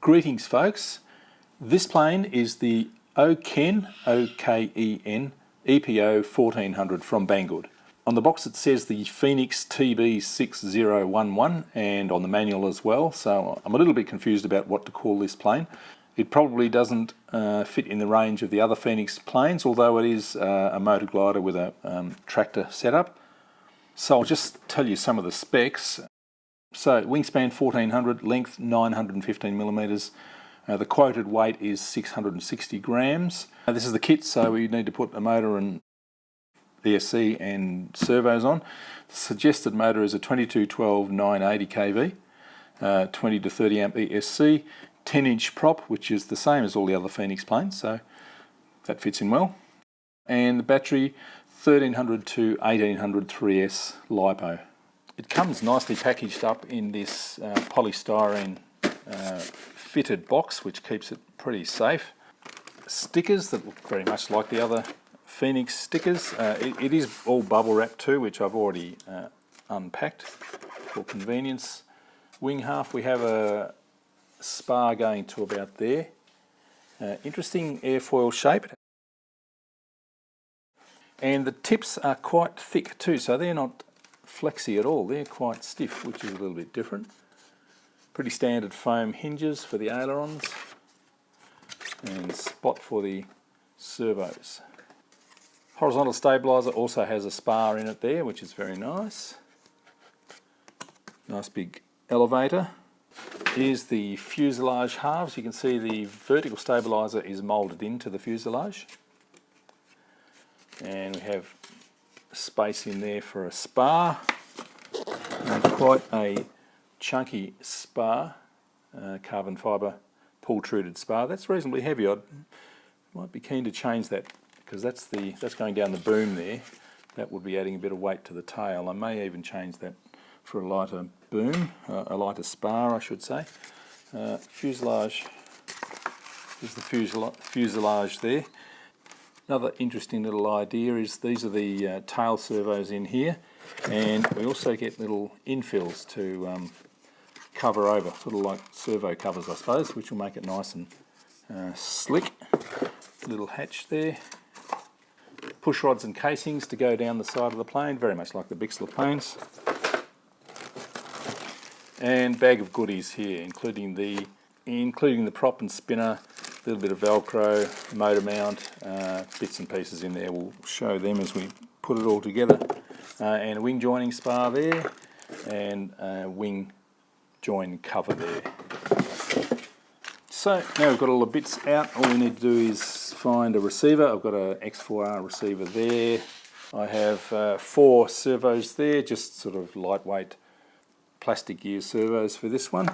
Greetings folks, this plane is the Oken, O-K-E-N, EPO 1400 from Banggood. On the box it says the Phoenix TB6011 and on the manual as well, so I'm a little bit confused about what to call this plane. It probably doesn't fit in the range of the other Phoenix planes, although it is a motor glider with a tractor setup. So I'll just tell you some of the specs. So wingspan 1400, length 915 millimeters. The quoted weight is 660 grams. This is the kit, so we need to put a motor and ESC and servos on. The suggested motor is a 2212 980 kV, 20 to 30 amp ESC, 10-inch prop, which is the same as all the other Phoenix planes, so that fits in well. And the battery 1300 to 1800 3S LiPo. It comes nicely packaged up in this polystyrene fitted box, which keeps it pretty safe. Stickers that look very much like the other Phoenix stickers. It is all bubble wrap too, which I've already unpacked for convenience. Wing half, we have a spar going to about there. Interesting airfoil shape. And the tips are quite thick too, so they're not flexy at all, they're quite stiff, which is a little bit different. Pretty standard foam hinges for the ailerons and spot for the servos. Horizontal stabilizer also has a spar in it there, which is very nice. Nice big elevator. Here's the fuselage halves. You can see the vertical stabilizer is moulded into the fuselage. And we have space in there for a spar, and quite a chunky spar, carbon fibre pull-truded spar. That's reasonably heavy. I might be keen to change that because that's going down the boom there. That would be adding a bit of weight to the tail. I may even change that for a lighter boom, a lighter spar I should say. Fuselage, there's the fuselage there. Another interesting little idea is these are the tail servos in here, and we also get little infills to cover over, sort of like servo covers I suppose, which will make it nice and slick. Little hatch there. Push rods and casings to go down the side of the plane, very much like the Bixler planes. And bag of goodies here, including the prop and spinner, a little bit of Velcro, motor mount, bits and pieces in there. We'll show them as we put it all together. And a wing joining spar there, and a wing join cover there. So now we've got all the bits out, all we need to do is find a receiver. I've got an X4R receiver there. I have 4 servos there, just sort of lightweight plastic gear servos for this one.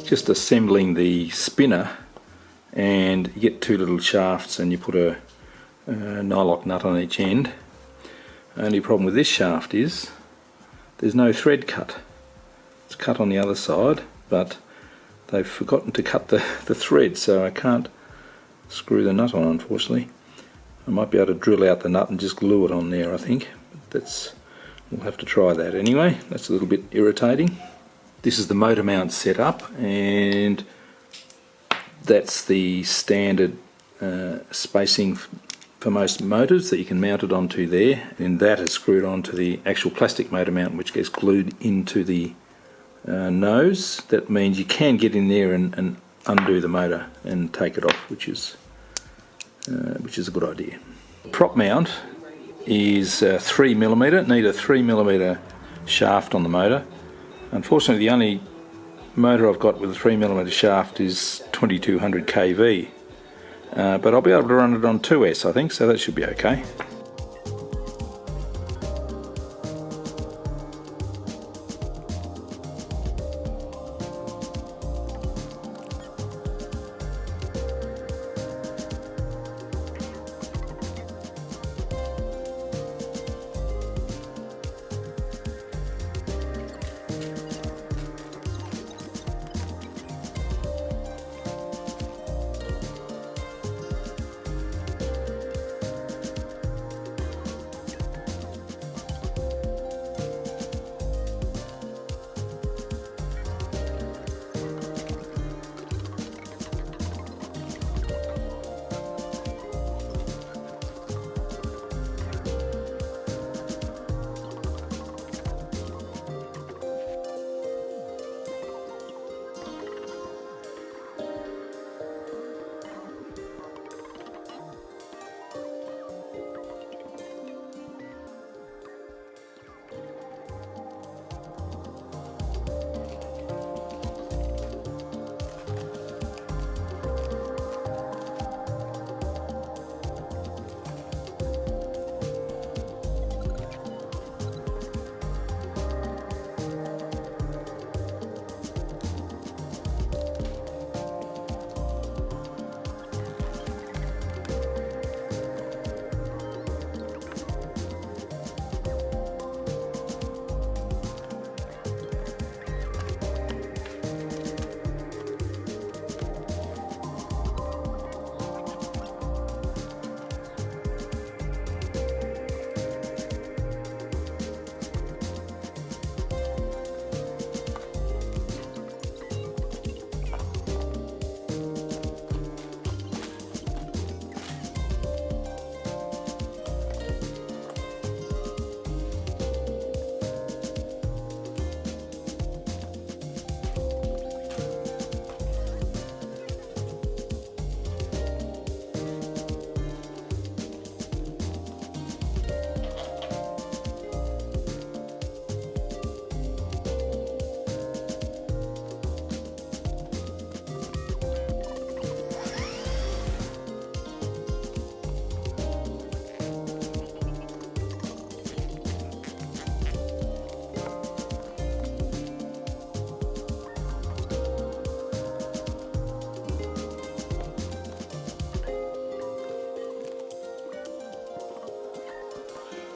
Just assembling the spinner, and you get 2 little shafts and you put a nylock nut on each end. Only problem with this shaft is there's no thread cut. It's cut on the other side, but they've forgotten to cut the thread, so I can't screw the nut on, unfortunately. I might be able to drill out the nut and just glue it on there, I think. But we'll have to try that anyway. That's a little bit irritating. This is the motor mount set up, and that's the standard spacing for most motors that you can mount it onto there, and that is screwed onto the actual plastic motor mount, which gets glued into the nose. That means you can get in there and undo the motor and take it off, which is a good idea. Prop mount is 3mm. Need a 3mm shaft on the motor. Unfortunately, the only motor I've got with a 3mm shaft is 2200 kV, but I'll be able to run it on 2S, I think, so that should be okay.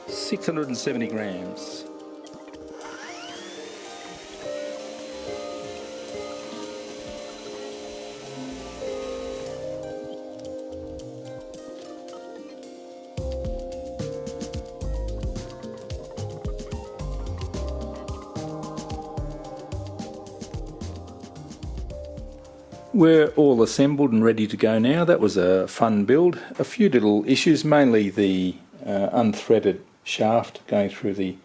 $670 grams. We're all assembled and ready to go now. That was a fun build. A few little issues, mainly the unthreaded shaft going through the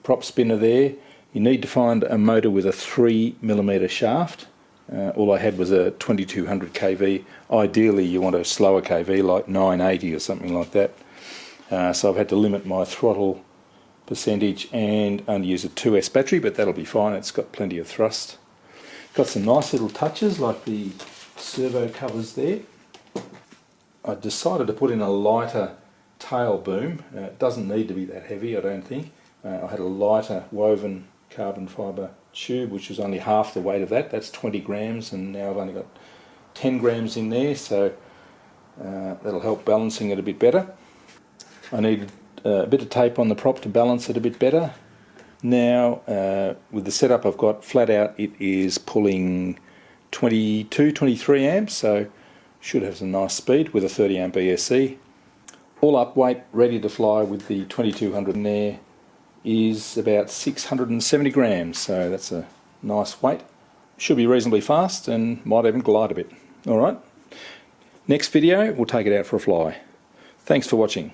prop spinner there. You need to find a motor with a 3mm shaft. All I had was a 2200 kV. Ideally you want a slower kV like 980 or something like that. So I've had to limit my throttle percentage and only use a 2S battery, but that'll be fine. It's got plenty of thrust. Got some nice little touches like the servo covers there. I decided to put in a lighter tail boom. It doesn't need to be that heavy, I don't think. I had a lighter woven carbon fibre tube which was only half the weight of that. That's 20 grams, and now I've only got 10 grams in there, so that'll help balancing it a bit better. I needed a bit of tape on the prop to balance it a bit better. Now with the setup I've got flat out, it is pulling 23 amps, so should have some nice speed with a 30 amp ESC. All up weight ready to fly with the 2200 in there is about 670 grams, so that's a nice weight. Should be reasonably fast and might even glide a bit. Alright, next video we'll take it out for a fly. Thanks for watching.